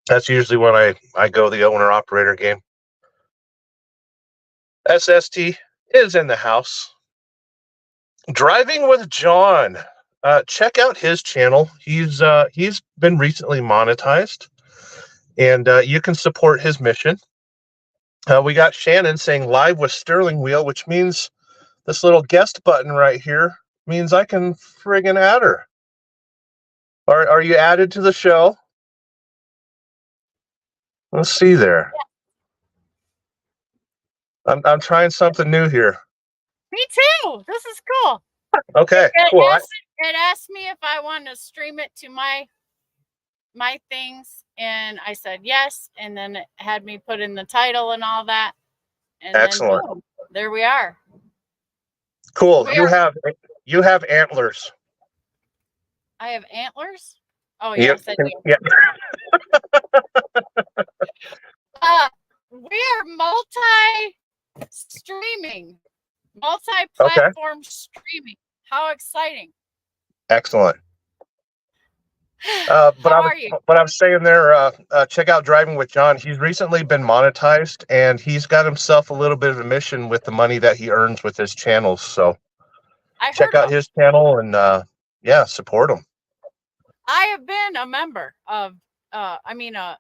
That's usually when I go the owner operator game. SST is in the house. Driving with John. Check out his channel. He's been recently monetized, and you can support his mission. We got Shannon saying live with Sterling Wheel, which means this little guest button right here means I can friggin' add her. Are you added to the show? Let's see there. I'm trying something new here. Me too. This is cool. Okay, cool. It asked me if I wanted to stream it to my things, and I said yes, and then it had me put in the title and all that. And excellent. Then boom, there we are. Cool. You have antlers. I have antlers? Oh yes, yep. I do. Yep. We are multi-streaming, multi-platform streaming. How exciting! Excellent. But I'm saying there, check out Driving with John. He's recently been monetized, and he's got himself a little bit of a mission with the money that he earns with his channels. So check out his channel and support him. I have been a member of, a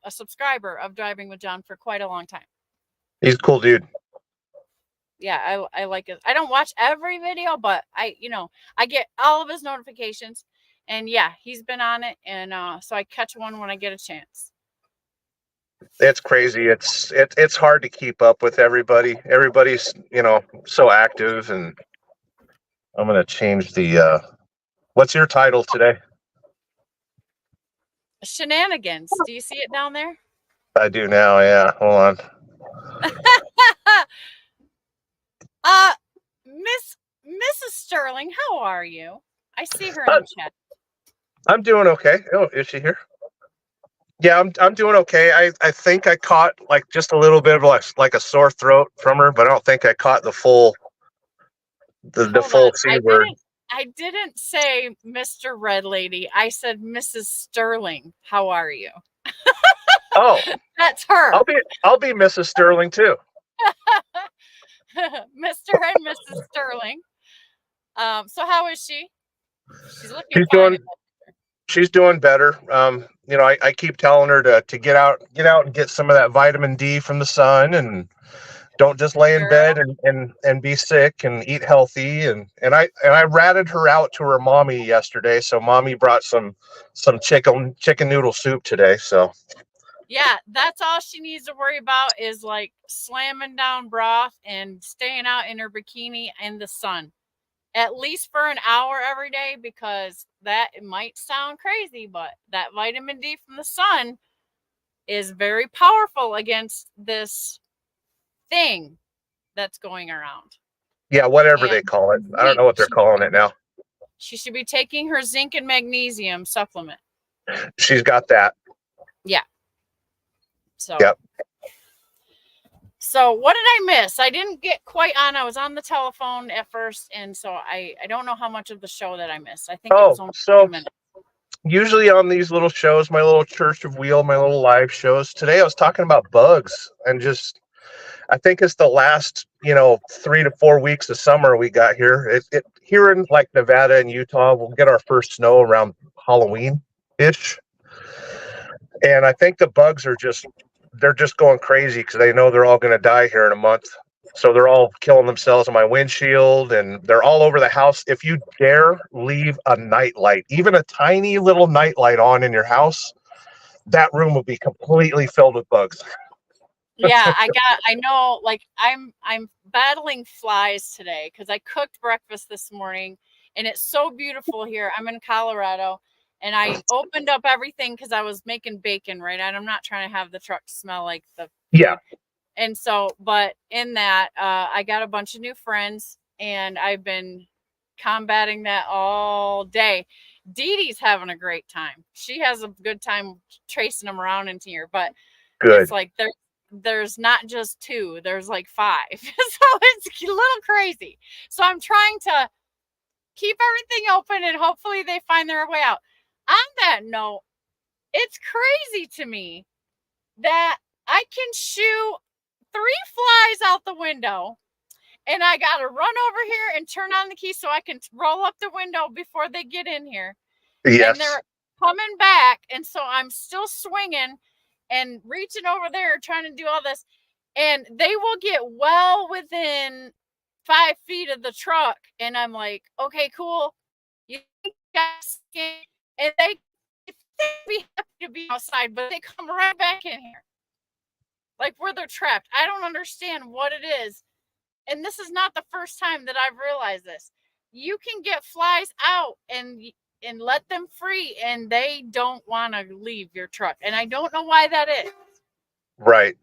subscriber of Driving with John for quite a long time. He's a cool dude. Yeah, I like it. I don't watch every video, but I get all of his notifications. And yeah, he's been on it, and so I catch one when I get a chance. It's crazy. It's hard to keep up with everybody. Everybody's so active, and I'm gonna change the. What's your title today? Shenanigans. Do you see it down there? I do now. Yeah. Hold on. Mrs. Sterling, how are you? I see her in the chat. I'm doing okay. Oh, is she here? Yeah, I'm doing okay. I think I caught like just a little bit of like a sore throat from her, but I don't think I caught the full full C word. I didn't say Mr. Red Lady. I said Mrs. Sterling. How are you? Oh, that's her. I'll be Mrs. Sterling too. Mr. and Mrs. Sterling. So how is she? She's looking fine. She's doing better. I keep telling her to get out and get some of that vitamin D from the sun, and don't just lay in bed and be sick, and eat healthy. And I ratted her out to her mommy yesterday. So mommy brought some chicken noodle soup today. So yeah, that's all she needs to worry about is like slamming down broth and staying out in her bikini in the sun. At least for an hour every day, because it might sound crazy, but that vitamin D from the sun is very powerful against this thing that's going around. Yeah, whatever they call it. I don't know what they're calling it now. She should be taking her zinc and magnesium supplement. She's got that. Yeah. So. Yep. So what did I miss? I didn't get quite on. I was on the telephone at first, and so I don't know how much of the show that I missed. I think it was only 2 minutes. Usually on these little shows, my little Church of Wheel, my little live shows, today I was talking about bugs, and just I think it's the last 3 to 4 weeks of summer we got here. Here in like Nevada and Utah, we'll get our first snow around Halloween-ish, and I think the bugs are they're just going crazy because they know they're all going to die here in a month. So they're all killing themselves on my windshield, and they're all over the house. If you dare leave a nightlight, even a tiny little nightlight on in your house, that room will be completely filled with bugs. Yeah, I know, like I'm battling flies today because I cooked breakfast this morning, and it's so beautiful here. I'm in Colorado. And I opened up everything because I was making bacon, right? And I'm not trying to have the truck smell like the food. Yeah. And so, but in that, I got a bunch of new friends, and I've been combating that all day. Dee Dee's having a great time. She has a good time tracing them around into here, but it's like there's not just 2, there's like 5. So it's a little crazy. So I'm trying to keep everything open, and hopefully they find their way out. On that note, it's crazy to me that I can shoot 3 flies out the window, and I got to run over here and turn on the key so I can roll up the window before they get in here. Yes. And they're coming back, and so I'm still swinging and reaching over there trying to do all this, and they will get well within 5 feet of the truck, and I'm like, okay, cool. You guys can, and they be happy to be outside, but they come right back in here, like where they're trapped. I don't understand what it is, and this is not the first time that I've realized this. You can get flies out and let them free, and they don't want to leave your truck, and I don't know why that is. Right.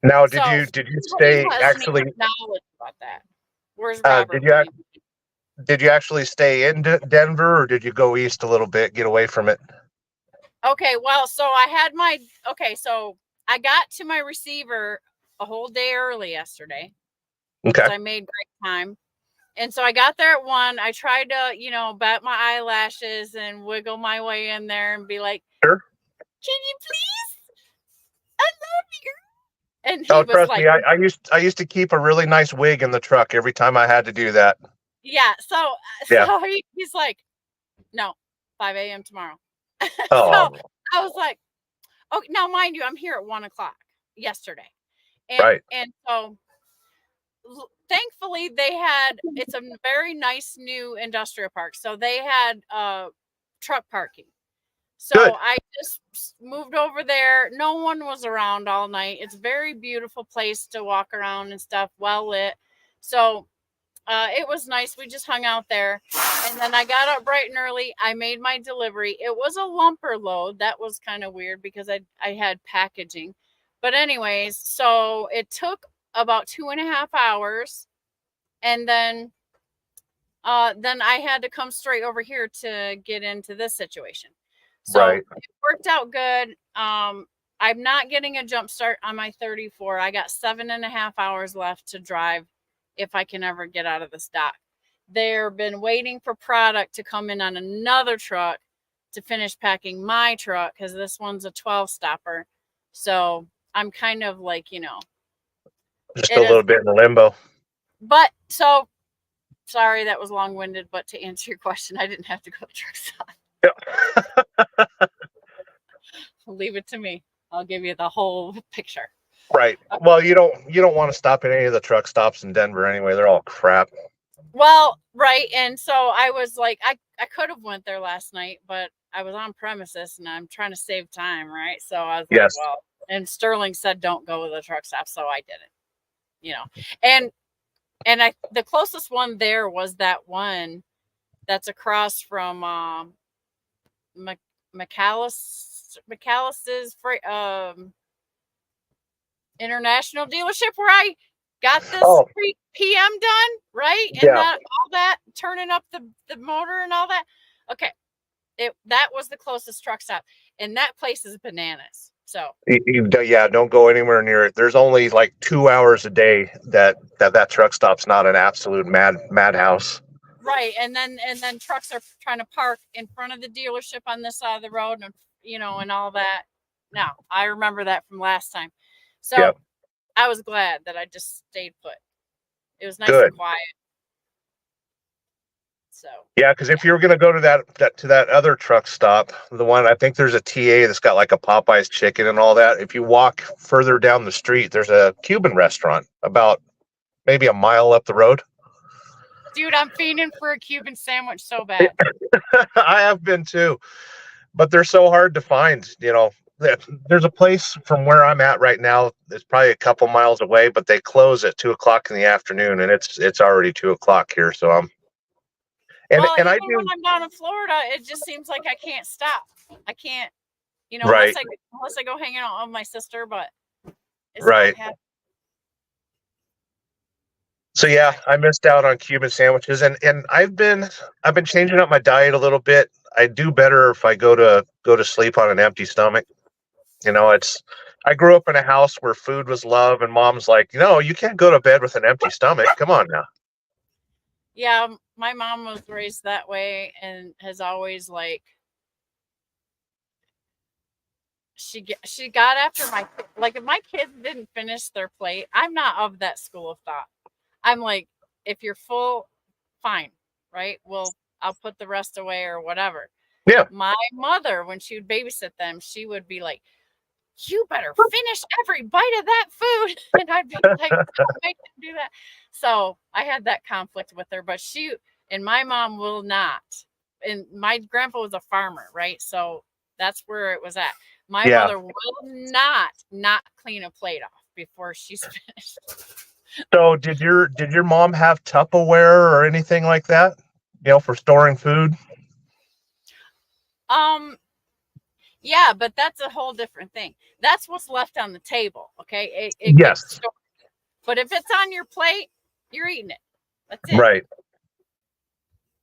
Now, So, did you stay actually? Knowledge about that? Where's Robert? Did you actually stay in Denver, or did you go east a little bit, get away from it? Okay, well, so so I got to my receiver a whole day early yesterday. Okay. I made great time. And so I got there at 1. I tried to, bat my eyelashes and wiggle my way in there and be like, sure. Can you please? I love you. And he was trust like, me, I used to keep a really nice wig in the truck every time I had to do that. Yeah. So he's like, no, 5 a.m. tomorrow. Oh. So I was like, okay, now mind you, I'm here at 1 o'clock yesterday. And, right. And so thankfully it's a very nice new industrial park. So they had truck parking. So good. I just moved over there. No one was around all night. It's a very beautiful place to walk around and stuff, well lit. So it was nice. We just hung out there. And then I got up bright and early. I made my delivery. It was a lumper load. That was kind of weird because I had packaging. But anyways, so it took about 2.5 hours. And then I had to come straight over here to get into this situation. So right. It worked out good. I'm not getting a jump start on my 34. I got 7.5 hours left to drive if I can ever get out of this dock. They've been waiting for product to come in on another truck to finish packing my truck because this one's a 12 stopper. So I'm kind of like, just a little bit in limbo. But so sorry, that was long-winded, but to answer your question, I didn't have to go to the truck stop. Leave it to me. I'll give you the whole picture. Right. Well, you don't want to stop at any of the truck stops in Denver anyway. They're all crap. Well, right. And so I was like, I could have went there last night, but I was on premises and I'm trying to save time, right? So I was like, well, and Sterling said don't go to the truck stop, so I didn't. And the closest one there was that one that's across from McAllister's international dealership where I got this PM done, right? And all that, turning up the motor and all that. Okay. That was the closest truck stop. And that place is bananas. So don't go anywhere near it. There's only like 2 hours a day that truck stop's not an absolute madhouse. Right. And then trucks are trying to park in front of the dealership on this side of the road and and all that. Now, I remember that from last time. So I was glad that I just stayed put. It was nice and quiet. So because if you were going to go to that other truck stop, the one, I think there's a TA that's got like a Popeye's chicken and all that. If you walk further down the street, there's a Cuban restaurant about maybe a mile up the road. Dude, I'm fiending for a Cuban sandwich so bad. I have been too, but they're so hard to find. There's a place from where I'm at right now. It's probably a couple miles away, but they close at 2:00 in the afternoon, and it's already 2:00 here. So I'm. And when I'm down in Florida, it just seems like I can't stop. I can't, unless I go hanging out with my sister, but it's not happening. So I missed out on Cuban sandwiches, and I've been changing up my diet a little bit. I do better if I go to sleep on an empty stomach. I grew up in a house where food was love, and mom's like, you can't go to bed with an empty stomach. Come on now. Yeah, my mom was raised that way and has always she got after my, like, if my kids didn't finish their plate, I'm not of that school of thought. I'm like, if you're full, fine, right? I'll put the rest away or whatever. Yeah. My mother, when she would babysit them, she would be like, you better finish every bite of that food. And I'd be like, don't make them do that. So I had that conflict with her, but and my mom will not. And my grandpa was a farmer, right? So that's where it was at. My mother will not clean a plate off before she's finished. So did your mom have Tupperware or anything like that? For storing food? Yeah, but that's a whole different thing. That's what's left on the table. Okay. Yes. Gets stored. But if it's on your plate, you're eating it. That's it. Right.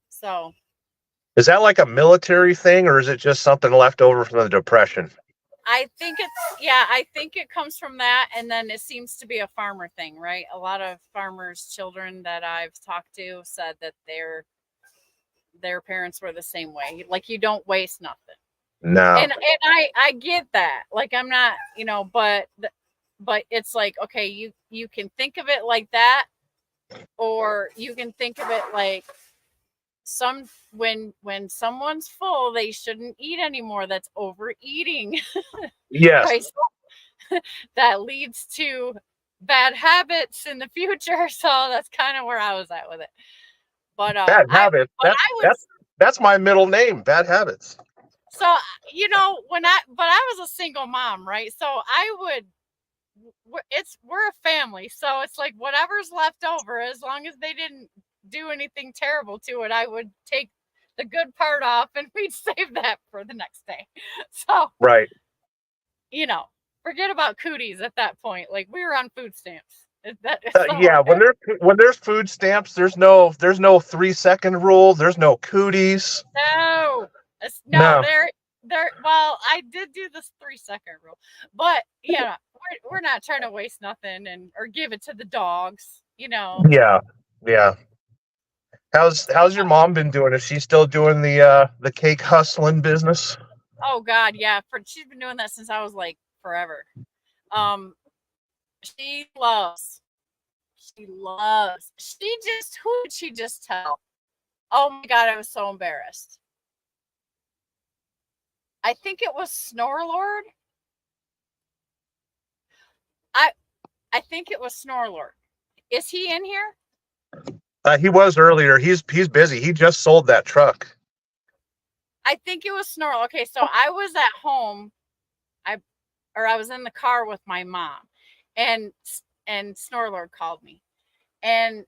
So. Is that like a military thing, or is it just something left over from the Depression? I think it comes from that. And then it seems to be a farmer thing, right? A lot of farmers' children that I've talked to said that their parents were the same way. Like, you don't waste nothing. No. And I get that. Like, I'm not, but it's like, okay, you can think of it like that, or you can think of it like when someone's full, they shouldn't eat anymore. That's overeating. Yes. Right? So that leads to bad habits in the future. So that's kind of where I was at with it. But bad habits. That's my middle name, Bad Habits. So, but I was a single mom, right? So we're a family. So it's like whatever's left over, as long as they didn't do anything terrible to it, I would take the good part off and we'd save that for the next day. So, right. Forget about cooties at that point. Like, we were on food stamps. Yeah, when there's food stamps, there's no 3-second rule. There's no cooties. No. Well, I did do this 3-second rule, but we're not trying to waste nothing or give it to the dogs. Yeah. How's your mom been doing? Is she still doing the cake hustling business? Oh God, yeah. She's been doing that since I was like forever. She loves. Who did she just tell? Oh my God, I was so embarrassed. I think it was Snorlord. I think it was Snorlord. Is he in here? He was earlier. He's busy. He just sold that truck. I think it was Snorlord. Okay, so I was at home. I was in the car with my mom, and Snorlord called me, and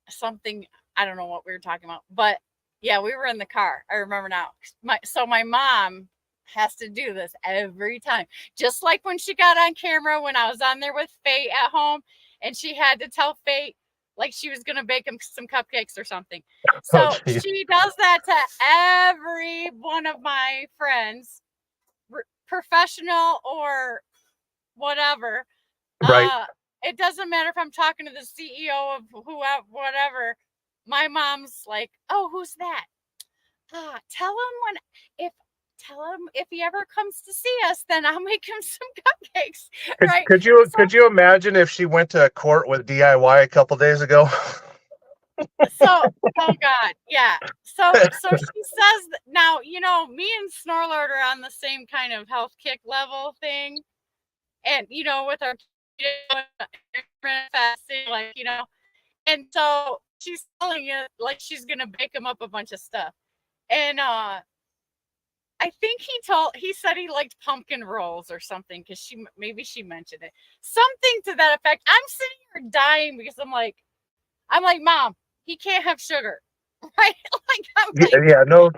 something, I don't know what we were talking about, but yeah, we were in the car. I remember now. My mom has to do this every time, just like when she got on camera when I was on there with Faye at home, and she had to tell Faye like she was gonna bake him some cupcakes or something. So she does that to every one of my friends, professional or whatever. Right. It doesn't matter if I'm talking to the CEO of whoever, whatever. My mom's like, "Oh, who's that? Tell him if he ever comes to see us, then I'll make him some cupcakes." Right? Could you imagine if she went to court with DIY a couple days ago? Oh God, yeah. So she says now, me and Snorlord are on the same kind of health kick level thing, and with our fasting, and so she's telling it like she's gonna bake him up a bunch of stuff, and I think he said he liked pumpkin rolls or something, because she mentioned it, something to that effect. I'm sitting here dying because I'm like, Mom, he can't have sugar, right? Yeah, no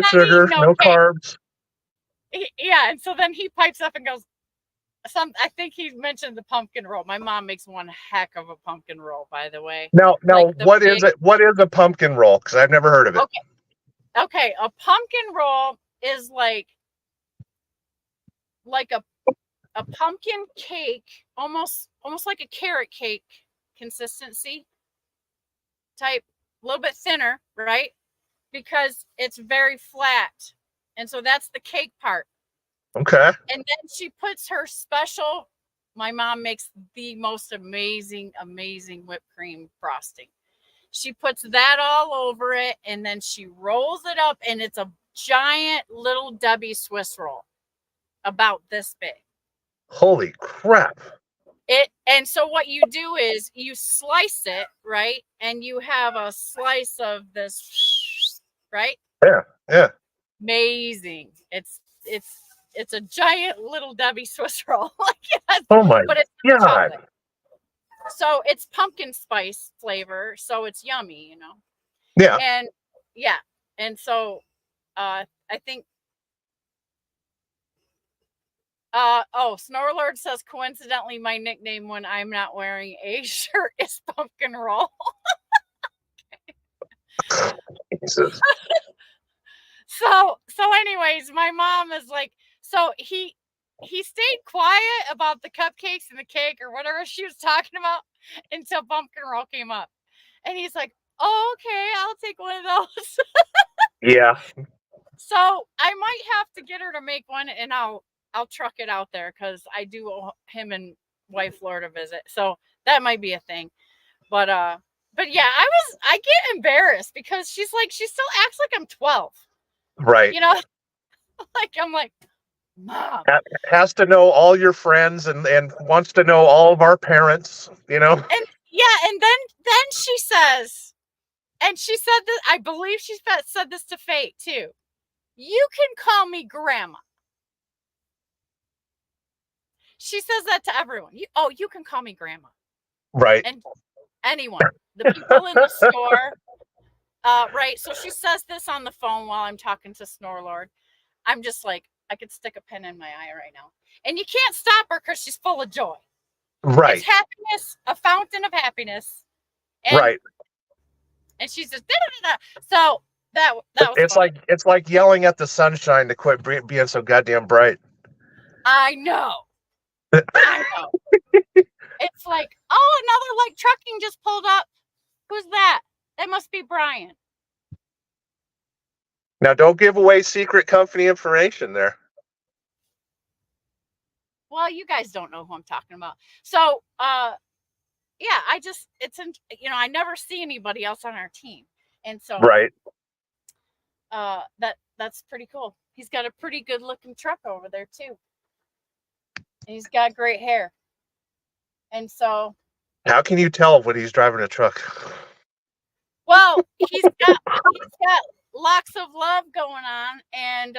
sugar, no carbs. Yeah, and so then he pipes up and goes, I think he mentioned the pumpkin roll. My mom makes one heck of a pumpkin roll, by the way. Now, what is it? What is a pumpkin roll? Because I've never heard of it. Okay, a pumpkin roll is like a pumpkin cake, almost like a carrot cake consistency type, a little bit thinner, right? Because it's very flat, and so that's the cake part. Okay. And then she puts her special. My mom makes the most amazing whipped cream frosting. She puts that all over it, and then she rolls it up, and it's a giant little Debbie Swiss roll, about this big. Holy crap. And so what you do is you slice it, right? And you have a slice of this, right? Yeah. Amazing. It's a giant little Debbie Swiss roll. Oh my but it's God. chocolate. So it's pumpkin spice flavor, so it's yummy, Yeah. And so I think Snorlord says coincidentally my nickname when I'm not wearing a shirt is pumpkin roll. Jesus. So anyways, my mom is like, so he stayed quiet about the cupcakes and the cake or whatever she was talking about until pumpkin roll came up. And he's like, oh, okay, I'll take one of those. Yeah. So I might have to get her to make one, and I'll truck it out there because I do owe him and wife Florida visit. So that might be a thing. But yeah, I get embarrassed because she still acts like I'm 12. Right. I'm like, Mom. Has to know all your friends and wants to know all of our parents, And then she says, and she said that, I believe she said this to Fate too. You can call me Grandma. She says that to everyone. You can call me Grandma. Right. And anyone, the people in the store. Right. So she says this on the phone while I'm talking to Snorlord. I'm just like, I could stick a pin in my eye right now. And you can't stop her because she's full of joy. Right. It's happiness, a fountain of happiness. And, right. And she's just da-da-da-da. So that was funny. It's like yelling at the sunshine to quit being so goddamn bright. I know. It's like, another trucking just pulled up. Who's that? That must be Brian. Now, don't give away secret company information there. Well, you guys don't know who I'm talking about. So, yeah, I never see anybody else on our team. And so, right. That's pretty cool. He's got a pretty good looking truck over there too. And he's got great hair. And so, how can you tell when he's driving a truck? Well, he's got locks of love going on, and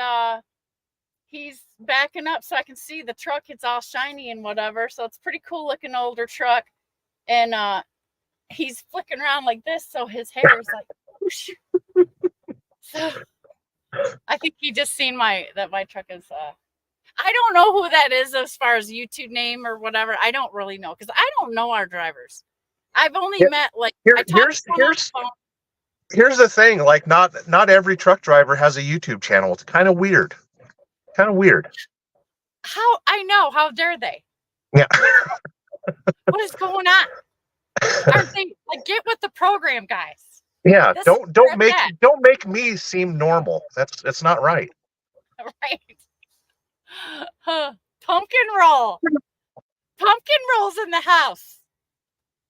he's backing up so I can see the truck. It's all shiny and whatever. So it's pretty cool looking older truck. And he's flicking around like this, so his hair is like whoosh. So I think he just seen my truck is I don't know who that is as far as YouTube name or whatever. I don't really know because I don't know our drivers. I've only met here's the thing, like not every truck driver has a YouTube channel. It's kind of weird. How dare they? Yeah. What is going on? Aren't they get with the program, guys? Yeah, don't make me seem normal. That's not right. Right. Pumpkin roll. Pumpkin rolls in the house.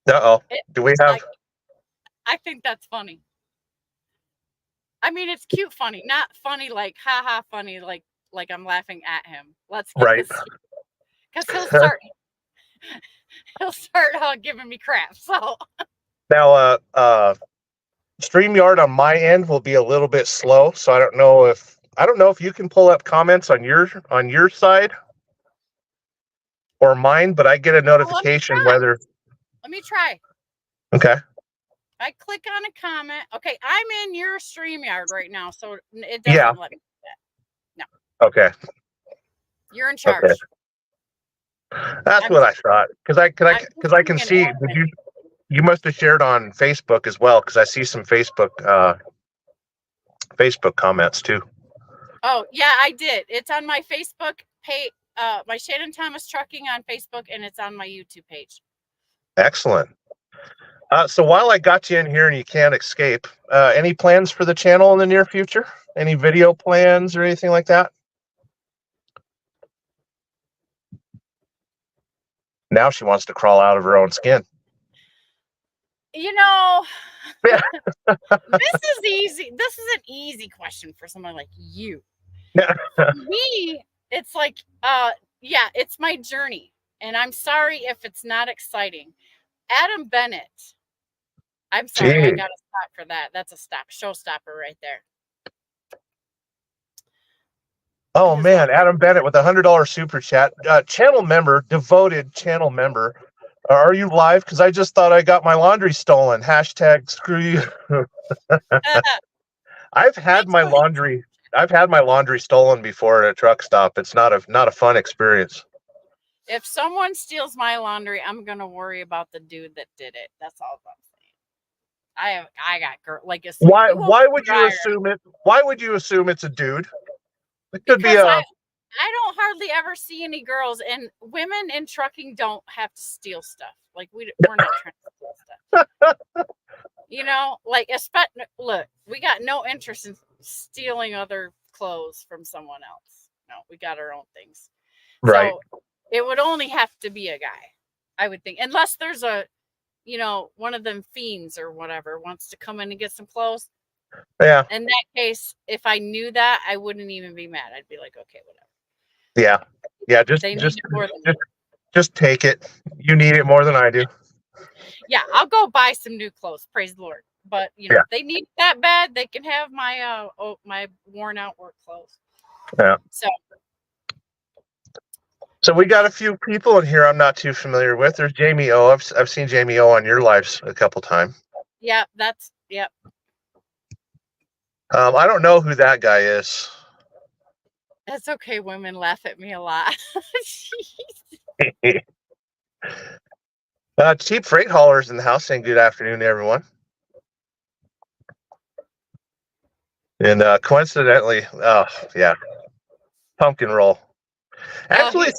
Uh-oh. Do we have I think that's funny. I mean, it's cute funny, not funny like haha funny like I'm laughing at him. Let's get right. Because he'll start giving me crap. So now StreamYard on my end will be a little bit slow, so I don't know if you can pull up comments on your side or mine, but I get a notification whether. Let me try. Okay. I click on a comment. Okay, I'm in your StreamYard right now, so it doesn't let me do that. No. Okay. You're in charge. Okay. That's what I thought. Because I can see. You must have shared on Facebook as well, because I see some Facebook comments too. Oh yeah, I did. It's on my Facebook page, my Shannon Thomas Trucking on Facebook, and it's on my YouTube page. Excellent. So while I got you in here and you can't escape, any plans for the channel in the near future? Any video plans or anything like that? Now she wants to crawl out of her own skin. You know, Yeah. this is easy. This is an easy question for someone like you. For me, it's like, yeah, it's my journey. And I'm sorry if it's not exciting. Adam Bennett. I'm sorry, I Gee. gotta stop for that. That's a showstopper right there. Oh His man, Adam Bennett with $100 super chat. Channel member, devoted channel member. Are you live? Because I just thought I got my laundry stolen. Hashtag screw you. I've had my laundry stolen before at a truck stop. It's not a fun experience. If someone steals my laundry, I'm gonna worry about the dude that did it. That's all I'm saying. I got like a Why would you assume it? Why would you assume it's a dude? It could be a. I don't hardly ever see any girls, and women in trucking don't have to steal stuff. Like we're not trying to steal stuff. You know, like look, we got no interest in stealing other clothes from someone else. No, we got our own things. Right. So it would only have to be a guy, I would think, unless there's a, one of them fiends or whatever wants to come in and get some clothes. Yeah. In that case, if I knew that, I wouldn't even be mad. I'd be like, okay, whatever. Yeah. Yeah. Just take it. You need it more than I do. Yeah, I'll go buy some new clothes. Praise the Lord. But if they need that bad, they can have my my worn out work clothes. Yeah. So we got a few people in here I'm not too familiar with. There's Jamie O. I've seen Jamie O on your lives a couple times. Yeah, yep. I don't know who that guy is. That's okay. Women laugh at me a lot. Cheap freight haulers in the house saying good afternoon to everyone. And coincidentally, pumpkin roll. Actually,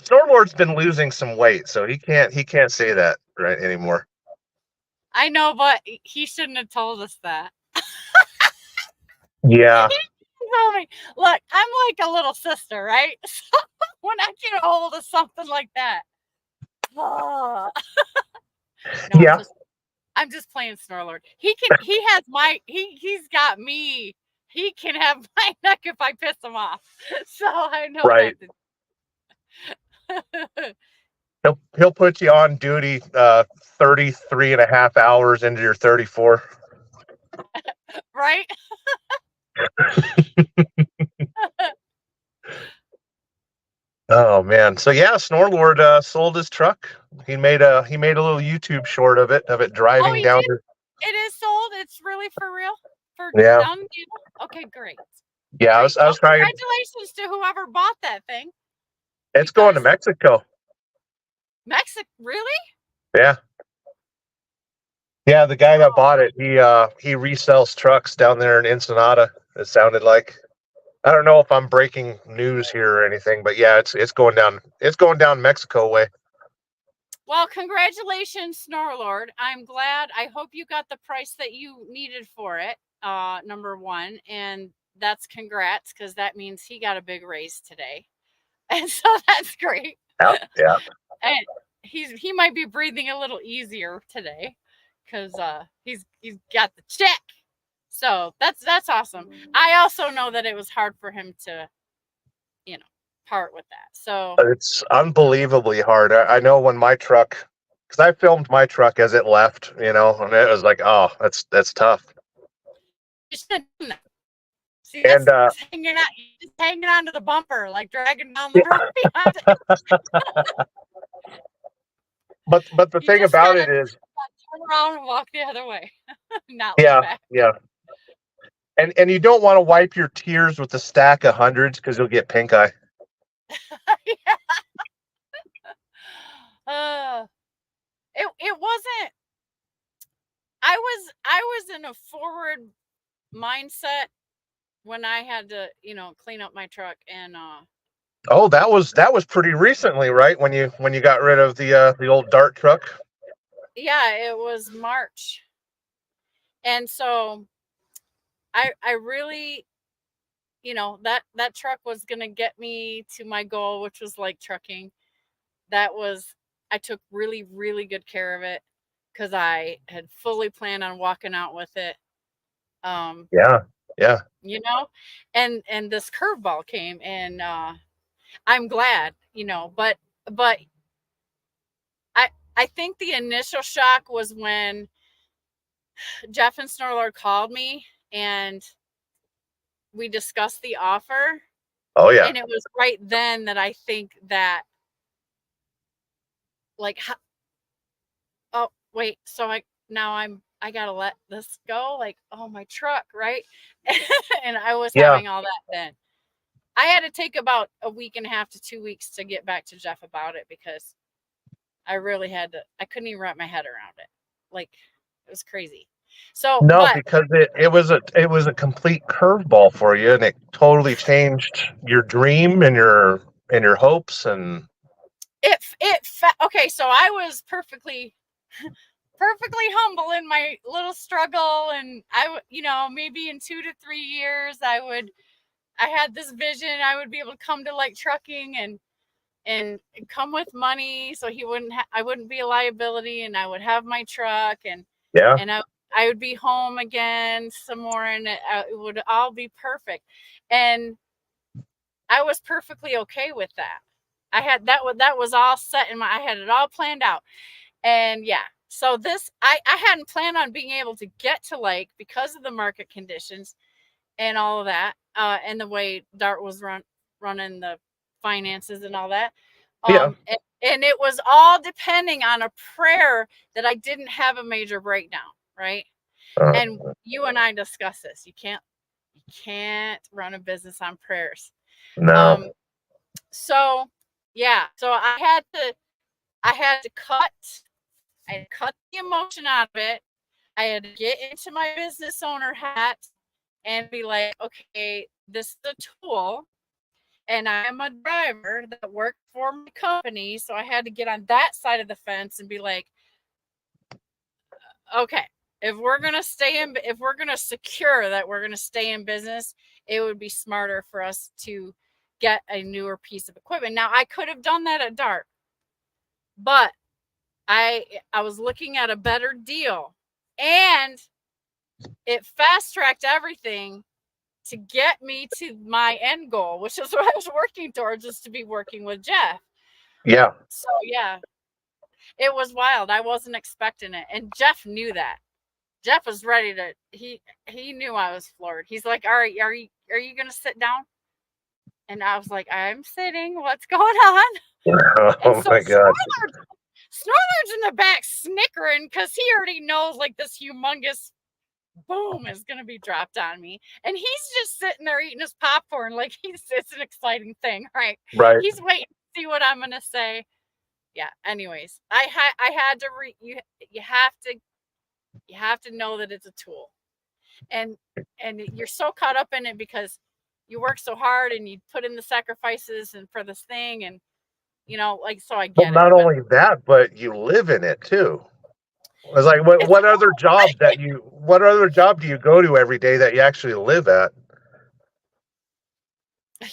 Snorlord's been losing some weight, so he can't say that right anymore. I know, but he shouldn't have told us that. Yeah. He told me, look, I'm like a little sister, right? So when I get a hold of something like that, no, yeah. I'm just playing Snorlord. He's got me. He can have my neck if I piss him off. So I know. Right. He'll put you on duty 33 and a half hours into your 34. Right? Oh man. So yeah, Snorlord sold his truck. He made a little YouTube short of it driving down to... It is sold. It's really for real. Done deal? Okay, great. Yeah, great. I was trying. Congratulations to whoever bought that thing. It's going to Mexico. Mexico, really? Yeah. Yeah, the guy that bought it, he resells trucks down there in Ensenada. It sounded like. I don't know if I'm breaking news here or anything, but yeah, it's going down Mexico way. Well, congratulations, Snorlord. I'm glad. I hope you got the price that you needed for it. Number one, and that's congrats, because that means he got a big raise today, and so that's great. Yeah. And he might be breathing a little easier today, because he's got the check. So that's awesome. I also know that it was hard for him to, part with that. So it's unbelievably hard. I know when my truck, because I filmed my truck as it left, and it was like, oh, that's tough. You should have done that. See, that's just hanging on to the bumper, like dragging down the road. But the thing about it is, turn around and walk the other way. Not back. Yeah. And you don't want to wipe your tears with a stack of hundreds, because you'll get pink eye. It wasn't. I was in a forward mindset when I had to, clean up my truck, and oh, that was pretty recently, right? When you got rid of the old Dart truck. Yeah, it was March, and so I really, that truck was gonna get me to my goal, which was like trucking, I took really, really good care of it because I had fully planned on walking out with it. Yeah. Yeah. You know, and this curveball came, and I'm glad, but I think the initial shock was when Jeff and Snorlord called me and we discussed the offer. Oh yeah. And it was right then that I think that, like, oh wait, so I gotta let this go, like, oh, my truck, right? And I was Yeah. having all that then. I had to take about a week and a half to 2 weeks to get back to Jeff about it because I really had to. I couldn't even wrap my head around it. Like, it was crazy. So, No, but because it was a complete curveball for you, and it totally changed your dream and your hopes. And okay. So I was perfectly humble in my little struggle, and maybe in 2 to 3 years I had this vision I would be able to come to like trucking and come with money, so I wouldn't be a liability, and I would have my truck, and yeah, I would be home again some more, and it would all be perfect. And I was perfectly okay with that. I had that was all set I had it all planned out. And yeah, so this I hadn't planned on being able to get to Lake because of the market conditions and all of that, and the way Dart was running the finances and all that. yeah. And it was all depending on a prayer that I didn't have a major breakdown, right? And you and I discussed this. You can't run a business on prayers. No. So yeah, so I had to cut the emotion out of it. I had to get into my business owner hat and be like, okay, this is a tool, and I am a driver that worked for my company. So I had to get on that side of the fence and be like, okay, if we're going to secure that we're going to stay in business, it would be smarter for us to get a newer piece of equipment. Now, I could have done that at Dart, but I was looking at a better deal, and it fast-tracked everything to get me to my end goal, which is what I was working towards, is to be working with Jeff. Yeah. So yeah, it was wild. I wasn't expecting it, and Jeff knew that. Jeff was ready to. He knew I was floored. He's like, "All right, are you gonna sit down?" And I was like, "I'm sitting. What's going on?" Oh my God. Snorlord's in the back snickering because he already knows like this humongous boom is going to be dropped on me, and he's just sitting there eating his popcorn like it's an exciting thing, right? Right. He's waiting to see what I'm going to say. Yeah. Anyways, I had to you have to know that it's a tool, and you're so caught up in it because you work so hard and you put in the sacrifices and for this thing, and like, so I get well, not it. only that, but you live in it too. It's like what other job do you go to every day that you actually live at?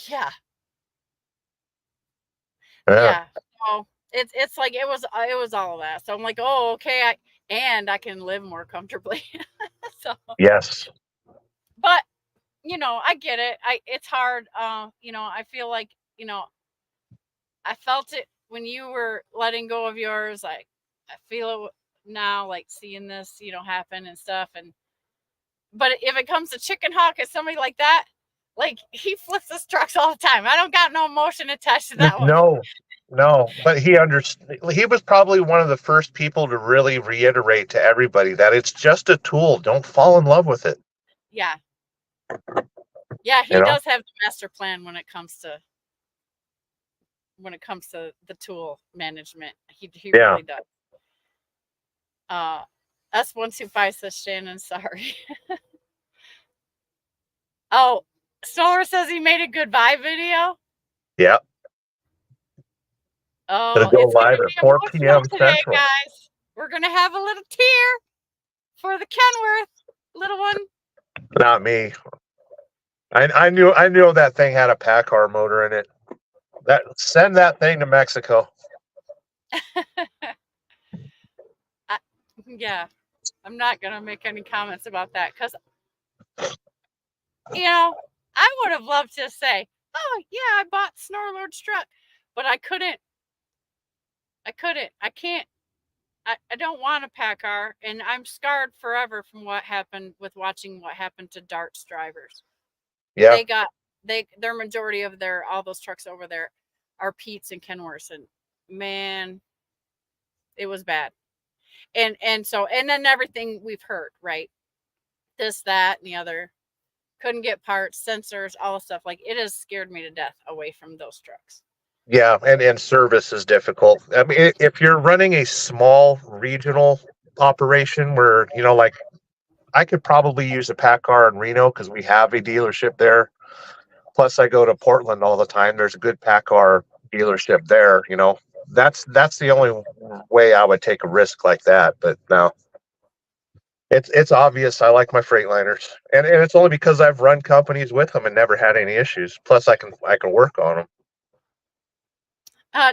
Yeah. Yeah. Yeah. So it's like it was all of that. So I'm like, oh, okay, I can live more comfortably. So Yes. but I get it. It's hard. I feel like, I felt it when you were letting go of yours. I feel it now, like seeing this, happen and stuff. But if it comes to Chicken Hawk and somebody like that, like, he flips his trucks all the time. I don't got no emotion attached to that one. No, but he was probably one of the first people to really reiterate to everybody that it's just a tool. Don't fall in love with it. Yeah. Yeah, he does have the master plan when it comes to the tool management. He really does. S125 says, Shannon, sorry. Oh, Snorer says he made a goodbye video. Yeah. Oh, it'll go it's live at 4 p.m. today, Central. guys. We're gonna have a little tear for the Kenworth little one. Not me. I knew that thing had a PACCAR motor in it. Send that thing to Mexico. Yeah, I'm not gonna make any comments about that because I would have loved to say, "Oh yeah, I bought Snorlord's truck," but I couldn't. I can't. I don't want a PACCAR, and I'm scarred forever from what happened with watching what happened to darts drivers. Yeah. Their majority of all those trucks over there are Pete's and Kenworths, and man, it was bad. And then everything we've heard, right? This, that, and the other. Couldn't get parts, sensors, all the stuff. Like, it has scared me to death away from those trucks. Yeah, and service is difficult. I mean, if you're running a small regional operation where, like I could probably use a PACCAR in Reno because we have a dealership there. Plus, I go to Portland all the time. There's a good PACCAR dealership there. That's the only way I would take a risk like that. But no, it's obvious I like my Freightliners, and it's only because I've run companies with them and never had any issues. Plus, I can work on them.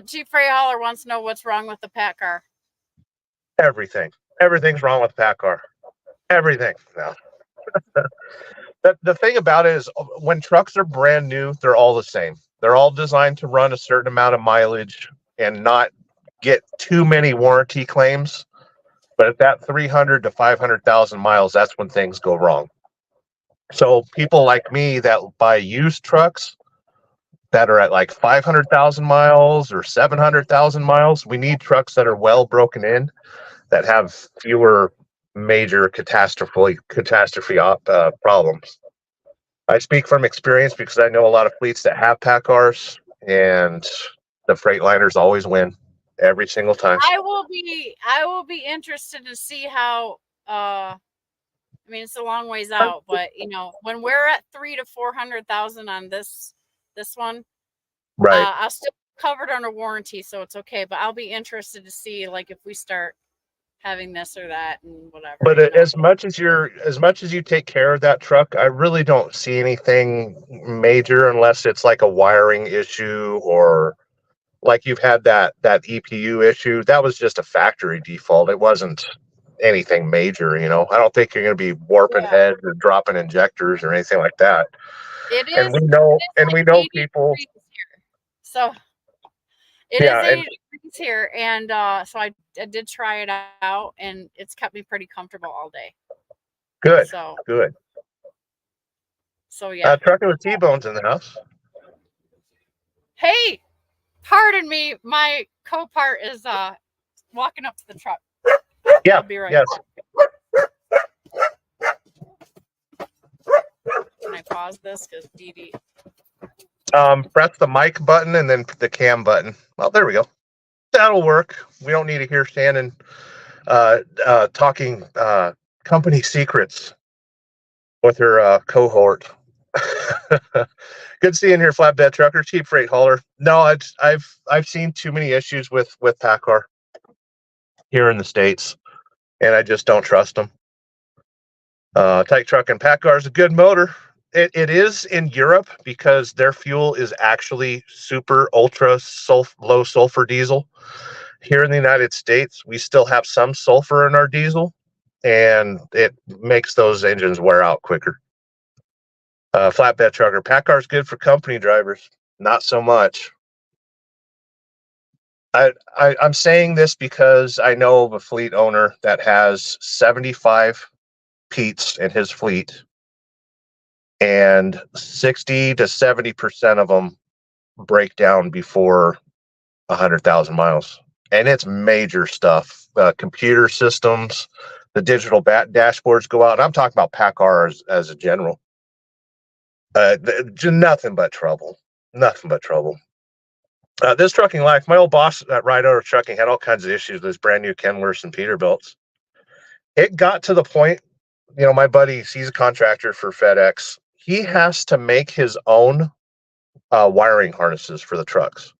Chief Freight Hauler wants to know what's wrong with the PACCAR. Everything's wrong with PACCAR. Everything. No. The thing about it is, when trucks are brand new, they're all the same. They're all designed to run a certain amount of mileage and not get too many warranty claims. But at that 300 to 500,000 miles, that's when things go wrong. So people like me that buy used trucks that are at like 500,000 miles or 700,000 miles, we need trucks that are well broken in, that have fewer major catastrophe problems. I speak from experience because I know a lot of fleets that have PACCARs, and the Freightliners always win every single time. I will be interested to see how. I mean, it's a long ways out, but when we're at 300,000 to 400,000 on this one, right? I'll still be covered under warranty, so it's okay. But I'll be interested to see, like, if we start having this or that and whatever. But as much as you take care of that truck, I really don't see anything major unless it's like a wiring issue, or like you've had that EPU issue. That was just a factory default. It wasn't anything major. I don't think you're going to be warping heads or dropping injectors or anything like that. It is, and we know people. So it is 80 degrees here, and so I did try it out, and it's kept me pretty comfortable all day. Good. So good. So yeah. Trucking with T-Bones in the house. Hey, pardon me, my co-part is walking up to the truck. Yeah. I'll be right yes. back. Can I pause this? Because Dee Dee. Press the mic button and then the cam button. Well, there we go. That'll work. We don't need to hear Shannon talking company secrets with her cohort. Good seeing your flatbed trucker, cheap freight hauler. No, I've seen too many issues with PACCAR here in the States, and I just don't trust them. Tight truck and PACCAR is a good motor. It is in Europe because their fuel is actually super ultra low sulfur diesel. Here in the United States, we still have some sulfur in our diesel, and it makes those engines wear out quicker. Flatbed trucker. PACCAR is good for company drivers. Not so much. I'm saying this because I know of a fleet owner that has 75 Pete's in his fleet, and 60 to 70% of them break down before 100,000 miles. And it's major stuff. Computer systems, the digital dashboards go out. And I'm talking about PACCAR as a general. Nothing but trouble. Nothing but trouble. This trucking life, my old boss at Ride Auto Trucking had all kinds of issues with his brand new Kenworths and Peterbilts. It got to the point, my buddy, he's a contractor for FedEx. He has to make his own wiring harnesses for the trucks.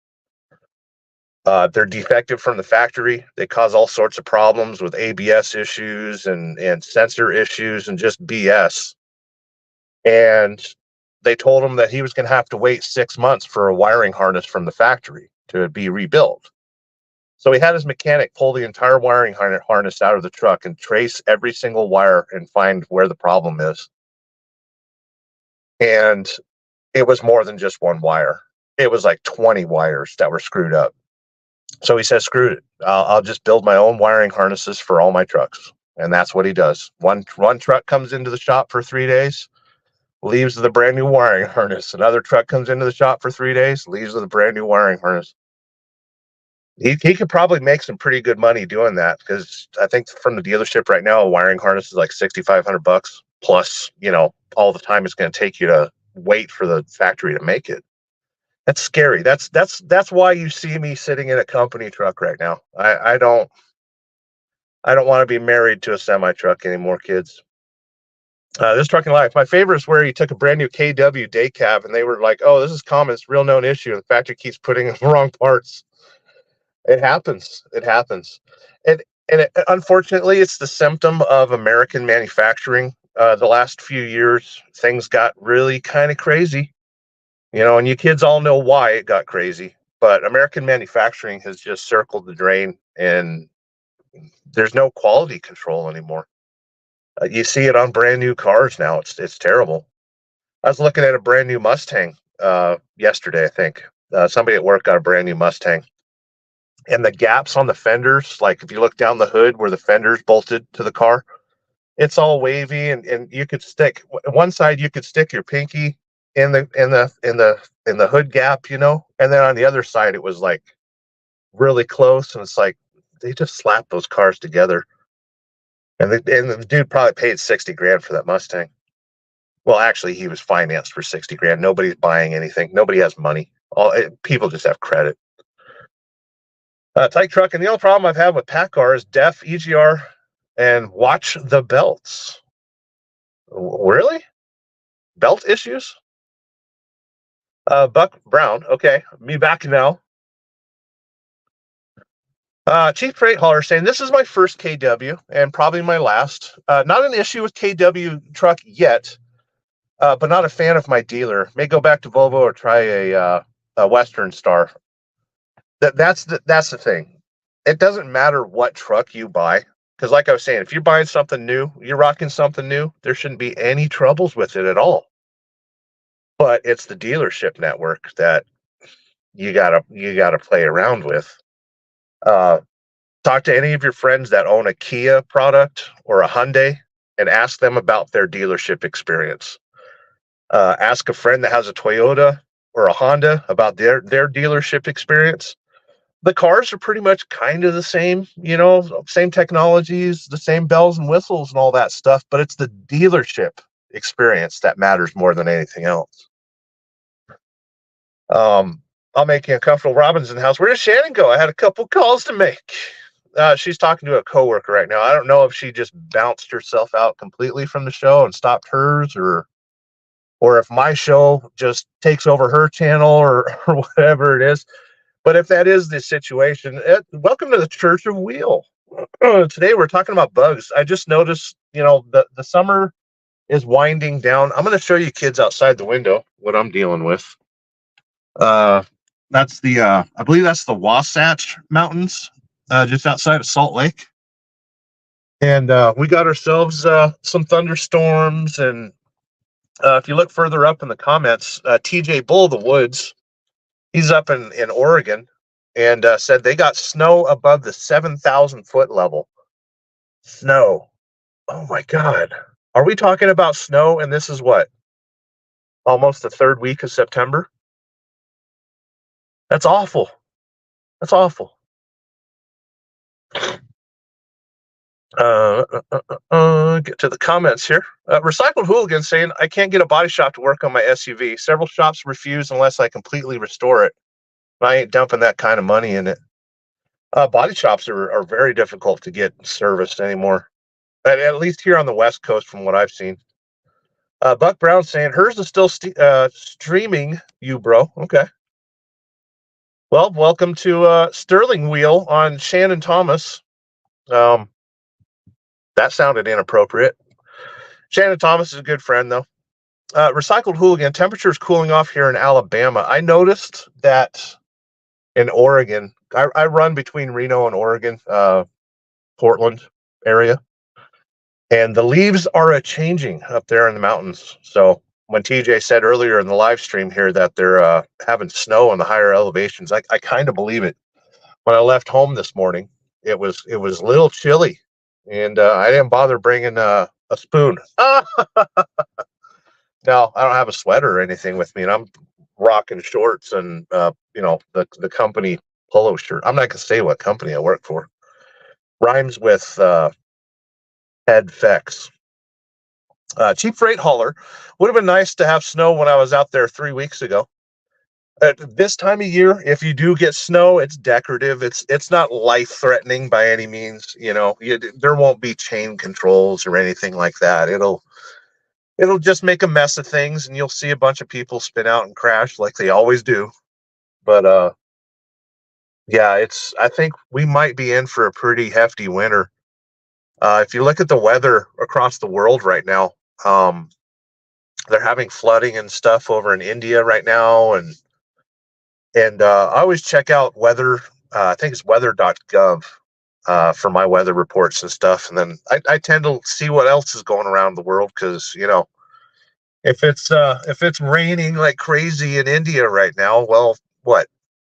They're defective from the factory. They cause all sorts of problems with ABS issues and sensor issues and just BS. And they told him that he was going to have to wait 6 months for a wiring harness from the factory to be rebuilt. So he had his mechanic pull the entire wiring harness out of the truck and trace every single wire and find where the problem is. And it was more than just one wire. It was like 20 wires that were screwed up. So he says, screw it. I'll just build my own wiring harnesses for all my trucks. And that's what he does. One truck comes into the shop for 3 days, leaves with a brand new wiring harness. Another truck comes into the shop for 3 days, leaves with a brand new wiring harness. He could probably make some pretty good money doing that, because I think from the dealership right now, a wiring harness is like $6,500 plus, all the time it's going to take you to wait for the factory to make it. That's scary. That's why you see me sitting in a company truck right now. I don't want to be married to a semi truck anymore, kids. This trucking life. My favorite is where he took a brand new KW day cab and they were like, "Oh, this is common. It's a real known issue. The factory keeps putting in the wrong parts." It happens. And unfortunately, it's the symptom of American manufacturing. The last few years, things got really kind of crazy, and you kids all know why it got crazy. But American manufacturing has just circled the drain, and there's no quality control anymore. You see it on brand new cars now. It's terrible. I was looking at a brand new Mustang yesterday. I think somebody at work got a brand new Mustang. And the gaps on the fenders, like if you look down the hood where the fenders bolted to the car, it's all wavy, and you could stick one side, you could stick your pinky in the hood gap, and then on the other side it was like really close, and it's like they just slapped those cars together. And the dude probably paid $60,000 for that Mustang. Well, actually, he was financed for $60,000. Nobody's buying anything. Nobody has money. People just have credit. Tight truck, and the only problem I've had with PACCAR is DEF, EGR, and watch the belts. Really? Belt issues? Buck Brown, okay, me back now. Chief Freight Hauler saying, this is my first KW and probably my last. Not an issue with KW truck yet, but not a fan of my dealer. May go back to Volvo or try a Western Star. That's the thing. It doesn't matter what truck you buy, because like I was saying, if you're buying something new, you're rocking something new, there shouldn't be any troubles with it at all. But it's the dealership network that you gotta play around with. Talk to any of your friends that own a Kia product or a Hyundai and ask them about their dealership experience. Ask a friend that has a Toyota or a Honda about their dealership experience. The cars are pretty much kind of the same, same technologies, the same bells and whistles and all that stuff, but it's the dealership experience that matters more than anything else. I'll make you uncomfortable. Robin's in the house. Where does Shannon go? I had a couple calls to make. She's talking to a coworker right now. I don't know if she just bounced herself out completely from the show and stopped hers, or if my show just takes over her channel or whatever it is. But if that is the situation, welcome to the Church of Wheel. Today we're talking about bugs. I just noticed, the summer is winding down. I'm going to show you kids outside the window what I'm dealing with. That's I believe that's the Wasatch Mountains, just outside of Salt Lake. And we got ourselves some thunderstorms. And if you look further up in the comments, TJ Bull of the Woods, he's up in Oregon, and said they got snow above the 7,000 foot level. Snow. Oh my God. Are we talking about snow? And this is what? Almost the third week of September? That's awful. That's awful. Get to the comments here. Recycled Hooligan saying, I can't get a body shop to work on my SUV. Several shops refuse unless I completely restore it. I ain't dumping that kind of money in it. Body shops are very difficult to get serviced anymore. At least here on the West Coast, from what I've seen. Buck Brown saying, hers is still streaming you, bro. Okay. Well, welcome to Sterling Wheel on Shannon Thomas. That sounded inappropriate. Shannon Thomas is a good friend, though. Recycled Hooligan, temperatures cooling off here in Alabama. I noticed that in Oregon, I run between Reno and Oregon, Portland area, and the leaves are a changing up there in the mountains. So when TJ said earlier in the live stream here that they're having snow in the higher elevations, I kind of believe it. When I left home this morning, it was a little chilly, and I didn't bother bringing a spoon. No, I don't have a sweater or anything with me, and I'm rocking shorts and the company polo shirt. I'm not gonna say what company I work for. Rhymes with head fex. Cheap freight hauler. Would have been nice to have snow when I was out there 3 weeks ago. At this time of year, if you do get snow, it's decorative. It's not life threatening by any means. There won't be chain controls or anything like that. It'll just make a mess of things, and you'll see a bunch of people spin out and crash like they always do. But yeah, I think we might be in for a pretty hefty winter. If you look at the weather across the world right now, they're having flooding and stuff over in India right now, and I always check out weather. I think it's weather.gov for my weather reports and stuff, and then I tend to see what else is going around the world because if it's raining like crazy in India right now, well, what,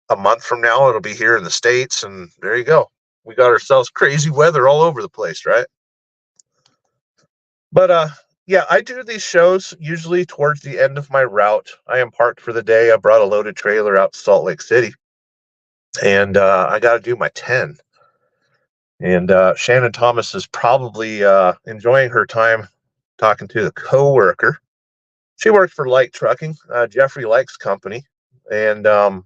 a month from now it'll be here in the States, and there you go. We got ourselves crazy weather all over the place, right? But yeah, I do these shows usually towards the end of my route. I am parked for the day. I brought a loaded trailer out to Salt Lake City, and I got to do my 10. And Shannon Thomas is probably enjoying her time talking to the coworker. She works for Light Trucking, Jeffrey Light's company, and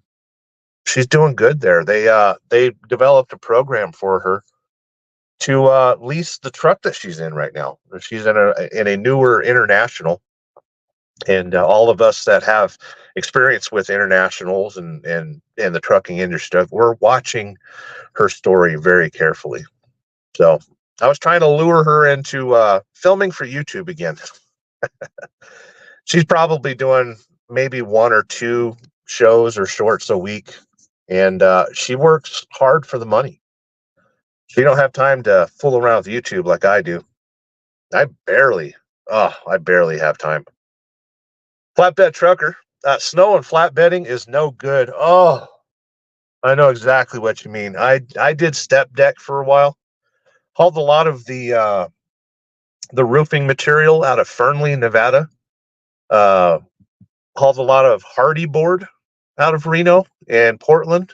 she's doing good there. They developed a program for her to lease the truck that she's in right now. She's in a newer International, and all of us that have experience with internationals and the trucking industry, we're watching her story very carefully. So I was trying to lure her into filming for YouTube again. She's probably doing maybe 1 or 2 shows or shorts a week, and she works hard for the money. She don't have time to fool around with YouTube like I do. I barely have time. Flatbed trucker. Snow and flatbedding is no good. Oh, I know exactly what you mean. I did step deck for a while. Hauled a lot of the roofing material out of Fernley, Nevada. Hauled a lot of hardy board out of Reno and Portland.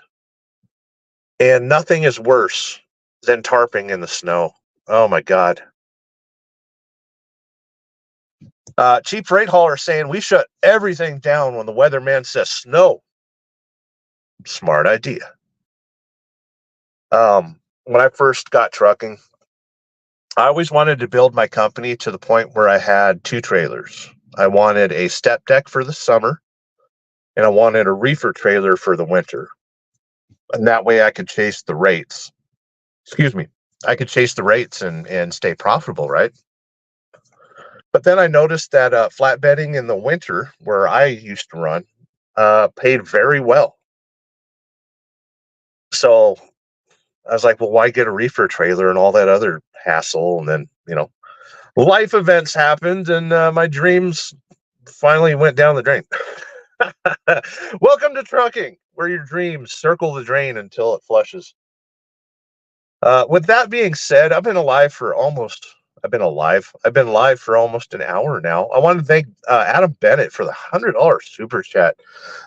And nothing is worse than tarping in the snow. Oh my God. Cheap freight hauler saying we shut everything down when the weatherman says snow. Smart idea. When I first got trucking, I always wanted to build my company to the point where I had 2 trailers. I wanted a step deck for the summer, and I wanted a reefer trailer for the winter. And that way I could chase the rates. Excuse me. I could chase the rates and stay profitable, right? But then I noticed that flatbedding in the winter, where I used to run, paid very well. So I was like, well, why get a reefer trailer and all that other hassle? And then, life events happened, and my dreams finally went down the drain. Welcome to trucking, where your dreams circle the drain until it flushes. With that being said, I've been live for almost an hour now. I want to thank Adam Bennett for the $100 super chat.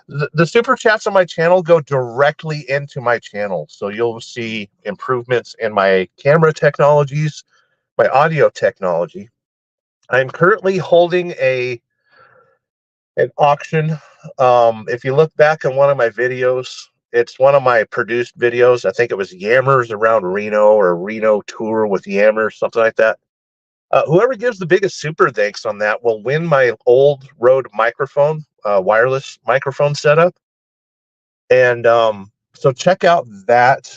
The super chats on my channel go directly into my channel, so you'll see improvements in my camera technologies, my audio technology. I'm currently holding an auction. If you look back on one of my videos, it's one of my produced videos. I think it was Yammers around Reno, or Reno tour with Yammers, something like that. Whoever gives the biggest super thanks on that will win my old Rode microphone, wireless microphone setup. And so check out that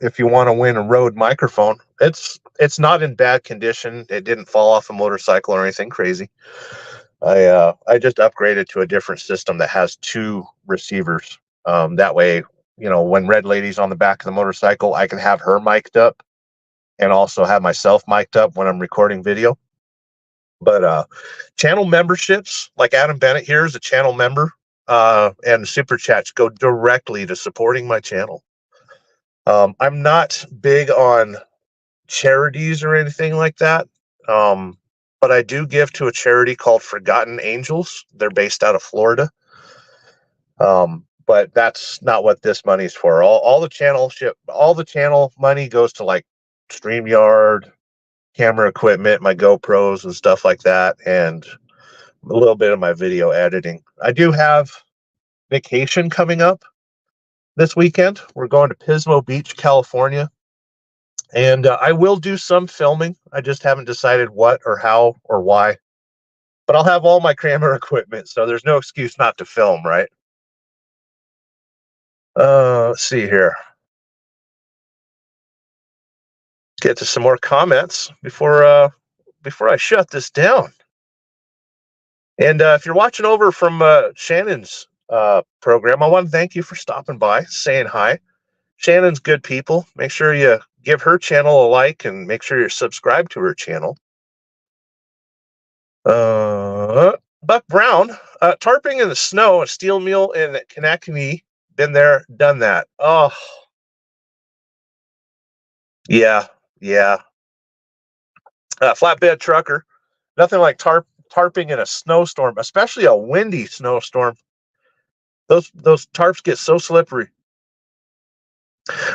if you want to win a Rode microphone. It's not in bad condition. It didn't fall off a motorcycle or anything crazy. I just upgraded to a different system that has 2 receivers. That way, when Red Lady's on the back of the motorcycle, I can have her mic'd up and also have myself mic'd up when I'm recording video. But channel memberships, like Adam Bennett here is a channel member, and super chats go directly to supporting my channel. I'm not big on charities or anything like that, but I do give to a charity called Forgotten Angels. They're based out of Florida. But that's not what this money's for. All the channel money goes to like Streamyard, camera equipment, my GoPros and stuff like that, and a little bit of my video editing. I do have vacation coming up this weekend. We're going to Pismo Beach, California, and I will do some filming. I just haven't decided what or how or why, but I'll have all my camera equipment, so there's no excuse not to film, right? Let's see here. Get to some more comments before I shut this down. And if you're watching over from Shannon's program, I want to thank you for stopping by, saying hi. Shannon's good people. Make sure you give her channel a like and make sure you're subscribed to her channel. Buck Brown, tarping in the snow, a steel mill in Kanakani. Been there, done that. Oh, yeah. Flatbed trucker. Nothing like tarping in a snowstorm, especially a windy snowstorm. Those tarps get so slippery.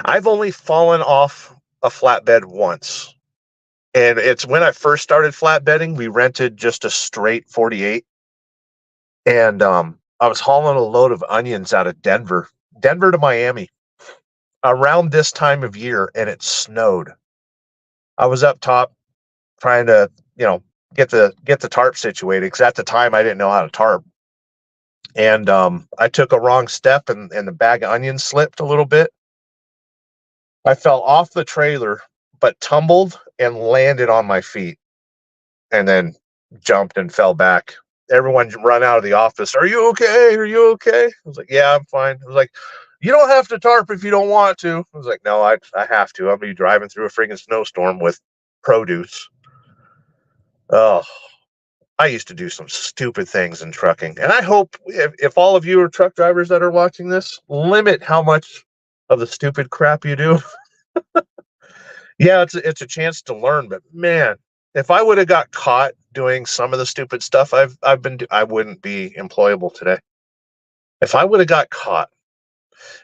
I've only fallen off a flatbed once. And it's when I first started flatbedding, we rented just a straight 48. And I was hauling a load of onions out of Denver to Miami around this time of year, and it snowed. I was up top trying to, get the tarp situated, because at the time I didn't know how to tarp. And I took a wrong step and the bag of onions slipped a little bit. I fell off the trailer, but tumbled and landed on my feet, and then jumped and fell back. Everyone run out of the office. Are you okay? Are you okay? I was like, yeah, I'm fine. I was like, you don't have to tarp if you don't want to. I was like, no, I have to. I'll be driving through a friggin' snowstorm with produce. Oh, I used to do some stupid things in trucking. And I hope if all of you are truck drivers that are watching this, limit how much of the stupid crap you do. Yeah, it's a chance to learn, but man, if I would have got caught doing some of the stupid stuff I've been I wouldn't be employable today. If I would have got caught.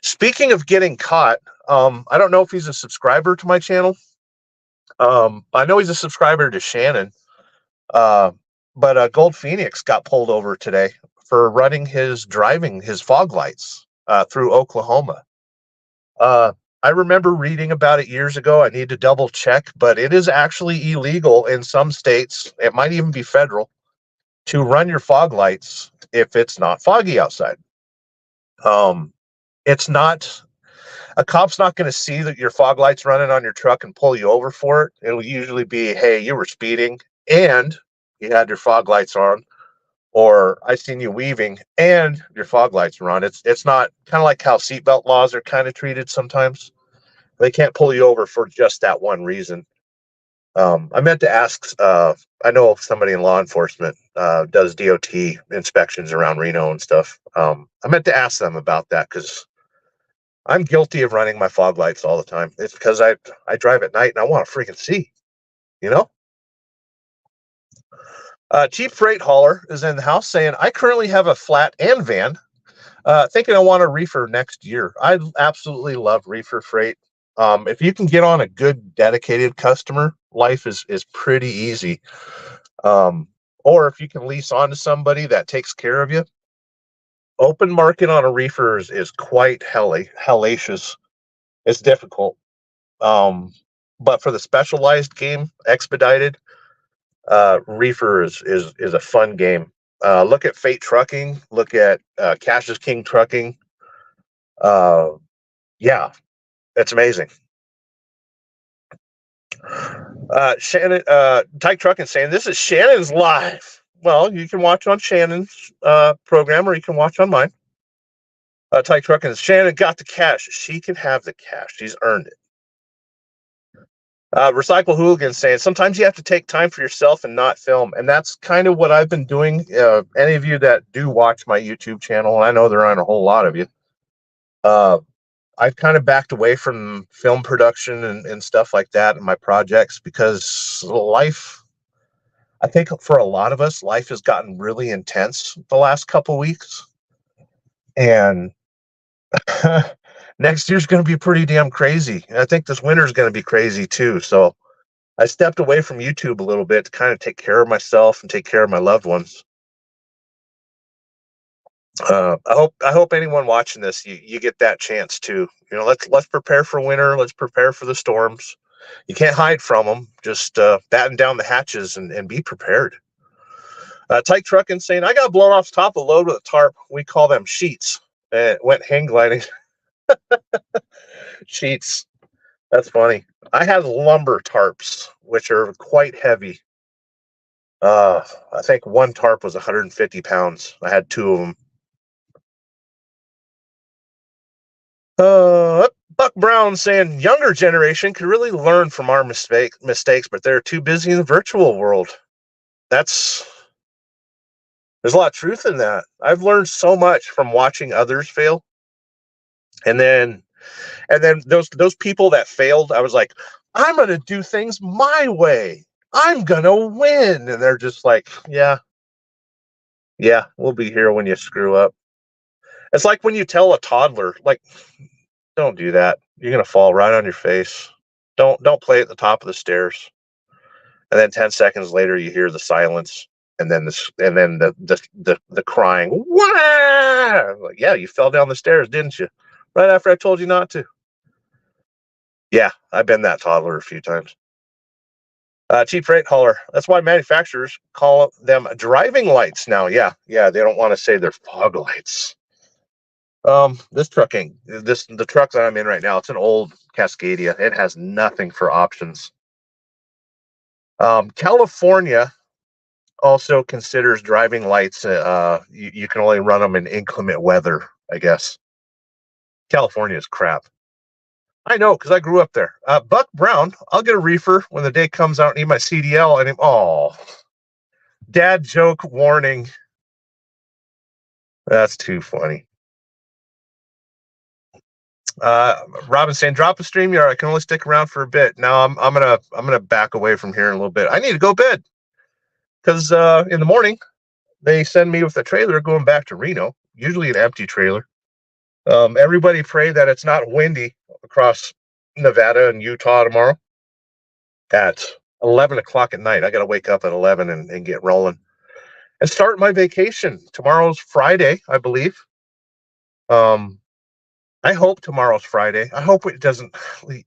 Speaking of getting caught, I don't know if he's a subscriber to my channel. I know he's a subscriber to Shannon. But Gold Phoenix got pulled over today for driving his fog lights through Oklahoma. I remember reading about it years ago. I need to double check, but it is actually illegal in some states. It might even be federal to run your fog lights if it's not foggy outside. It's not, a cop's not going to see that your fog light's running on your truck and pull you over for it. It'll usually be, hey, you were speeding and you had your fog lights on, or I seen you weaving and your fog lights are on. It's not kind of like how seatbelt laws are kind of treated sometimes. They can't pull you over for just that one reason. I meant to ask, I know somebody in law enforcement does DOT inspections around Reno and stuff. I meant to ask them about that because I'm guilty of running my fog lights all the time. It's because I drive at night and I want to freaking see, Cheap Freight Hauler is in the house saying, I currently have a flat and van, thinking I want a reefer next year. I absolutely love reefer freight. If you can get on a good dedicated customer, life is pretty easy. Or if you can lease on to somebody that takes care of you, open market on a reefer is quite hellacious. It's difficult. But for the specialized game, expedited, reefer is a fun game. Look at Fate Trucking, look at Cash is King Trucking. Yeah, it's amazing. Shannon, Tyke Trucking saying this is Shannon's live. Well, you can watch on Shannon's program or you can watch on mine. Tyke Truckin, Shannon got the cash. She can have the cash. She's earned it. Recycle Hooligan saying, sometimes you have to take time for yourself and not film. And that's kind of what I've been doing. Any of you that do watch my YouTube channel, and I know there aren't a whole lot of you, I've kind of backed away from film production and stuff like that in my projects because life, I think for a lot of us, life has gotten really intense the last couple weeks. And next year's going to be pretty damn crazy. I think this winter is going to be crazy too. So I stepped away from YouTube a little bit to kind of take care of myself and take care of my loved ones. I hope anyone watching this, you get that chance too. You know, let's prepare for winter. Let's prepare for the storms. You can't hide from them. Just batten down the hatches and be prepared. Tyke Truckin saying, I got blown off the top of the load with a tarp. We call them sheets. And it went hang gliding. Sheets. That's funny. I had lumber tarps, which are quite heavy. I think one tarp was 150 pounds. I had two of them. Buck Brown saying, younger generation could really learn from our mistakes, but they're too busy in the virtual world. There's a lot of truth in that. I've learned so much from watching others fail. And then those people that failed, I was like, I'm going to do things my way. I'm going to win. And they're just like, yeah, we'll be here when you screw up. It's like when you tell a toddler, like, don't do that. You're going to fall right on your face. Don't play at the top of the stairs. And then 10 seconds later, you hear the silence. And then the crying. Wah! Like, yeah, you fell down the stairs, didn't you? Right after I told you not to. Yeah, I've been that toddler a few times. Cheap freight hauler. That's why manufacturers call them driving lights now. Yeah, they don't want to say they're fog lights. The truck that I'm in right now, it's an old Cascadia. It has nothing for options. California also considers driving lights. You can only run them in inclement weather, I guess. California is crap. I know, because I grew up there. Buck Brown, I'll get a reefer when the day comes out and need my CDL. And dad joke warning. That's too funny. Robin saying, drop a Streamyard. I can only stick around for a bit. Now I'm gonna back away from here in a little bit. I need to go to bed because in the morning they send me with a trailer going back to Reno, usually an empty trailer. Everybody pray that it's not windy across Nevada and Utah tomorrow at 11 o'clock at night. I got to wake up at 11 and get rolling and start my vacation. Tomorrow's Friday, I believe. I hope tomorrow's Friday. I hope it doesn't,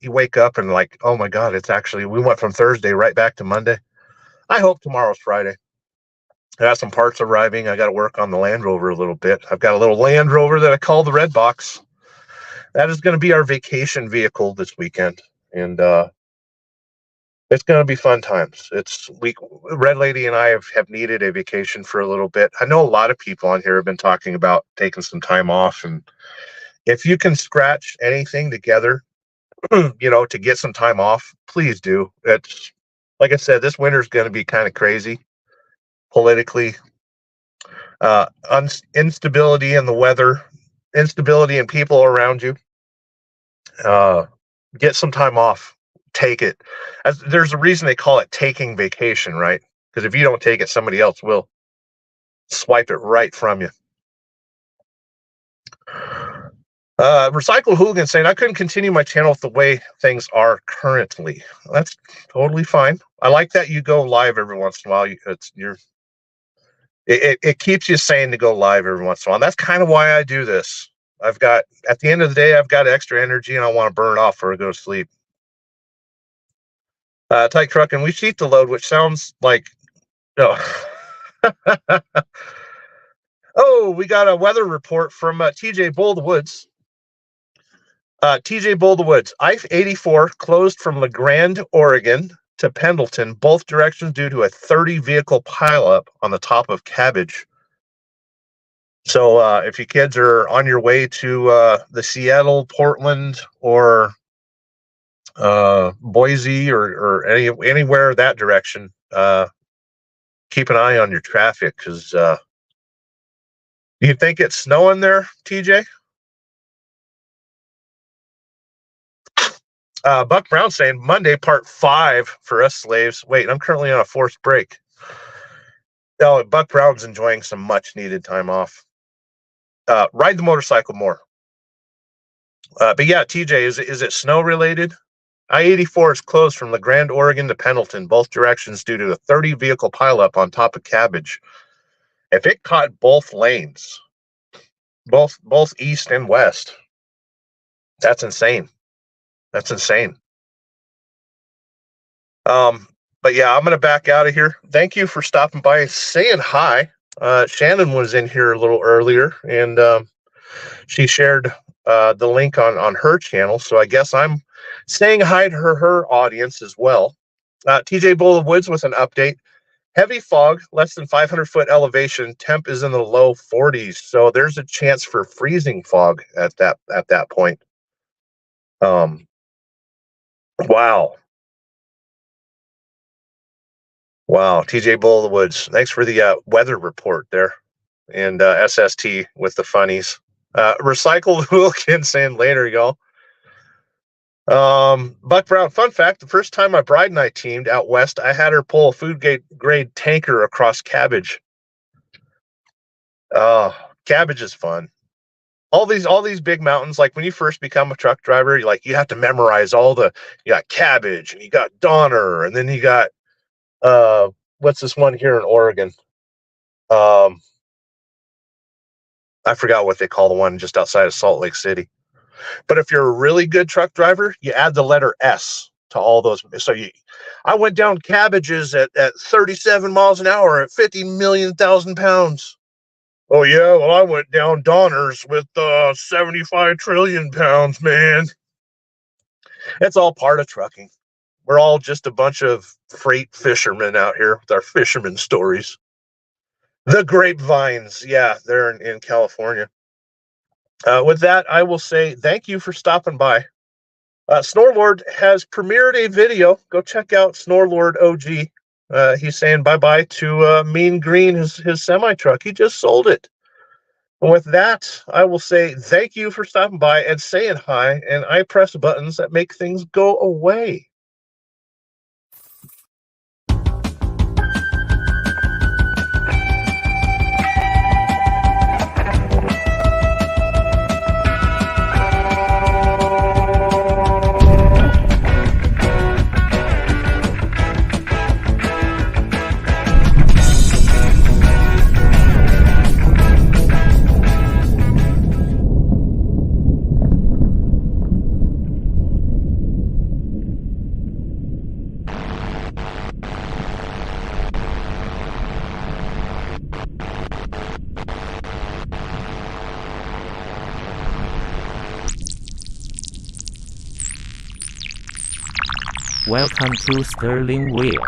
you wake up and like, oh my God, we went from Thursday right back to Monday. I hope tomorrow's Friday. I got some parts arriving. I got to work on the Land Rover a little bit. I've got a little Land Rover that I call the Red Box. That is going to be our vacation vehicle this weekend. And it's going to be fun times. Red Lady and I have needed a vacation for a little bit. I know a lot of people on here have been talking about taking some time off. And if you can scratch anything together, to get some time off, please do. It's like I said, this winter is going to be kind of crazy politically. Instability in the weather, instability in people around you. Get some time off. Take it. There's a reason they call it taking vacation, right? Because if you don't take it, somebody else will swipe it right from you. Recycle Hooligan saying, I couldn't continue my channel with the way things are currently. That's totally fine. I like that you go live every once in a while. It keeps you sane to go live every once in a while. And that's kind of why I do this. At the end of the day, I've got extra energy and I want to burn it off before I go to sleep. Tyke Truckin, we sheet the load, which sounds like, Oh, we got a weather report from TJ Bull of the Woods. TJ Bull of the Woods, I-84 closed from La Grande, Oregon to Pendleton, both directions due to a 30 vehicle pileup on the top of Cabbage. So if you kids are on your way to the Seattle, Portland, or Boise, or anywhere that direction, keep an eye on your traffic, because do you think it's snowing there, TJ? Buck Brown saying Monday part 5 for us slaves. Wait, I'm currently on a forced break. Oh, Buck Brown's enjoying some much needed time off. Ride the motorcycle more. But yeah, TJ, is it snow related? I-84 is closed from La Grande, Oregon to Pendleton, both directions, due to a 30 vehicle pileup on top of Cabbage. If it caught both lanes, both east and west, that's insane. That's insane. But yeah, I'm gonna back out of here. Thank you for stopping by, saying hi. Shannon was in here a little earlier, and she shared the link on her channel. So I guess I'm saying hi to her audience as well. TJ Bull of Woods with an update. Heavy fog, less than 500-foot elevation. Temp is in the low 40s, so there's a chance for freezing fog at that point. Wow, TJ Bull of the Woods. Thanks for the weather report there, and SST with the funnies. Recycled Wilkins saying later, y'all. Buck Brown, fun fact, the first time my bride and I teamed out west, I had her pull a food grade tanker across Cabbage. Cabbage is fun. All these big mountains, like when you first become a truck driver, you have to memorize you got Cabbage, and you got Donner, and then you got what's this one here in Oregon? I forgot what they call the one just outside of Salt Lake City. But if you're a really good truck driver, you add the letter S to all those. So I went down Cabbages at 37 miles an hour at 50 million pounds. Oh yeah, well I went down Donners with 75 trillion pounds, man. It's all part of trucking. We're all just a bunch of freight fishermen out here with our fisherman stories. The grapevines, yeah, they're in California. With that, I will say thank you for stopping by. Snorlord has premiered a video. Go check out Snorlord OG. He's saying bye-bye to Mean Green, his semi-truck. He just sold it. And with that, I will say thank you for stopping by and saying hi, and I press buttons that make things go away. Welcome to Sterling Wheel.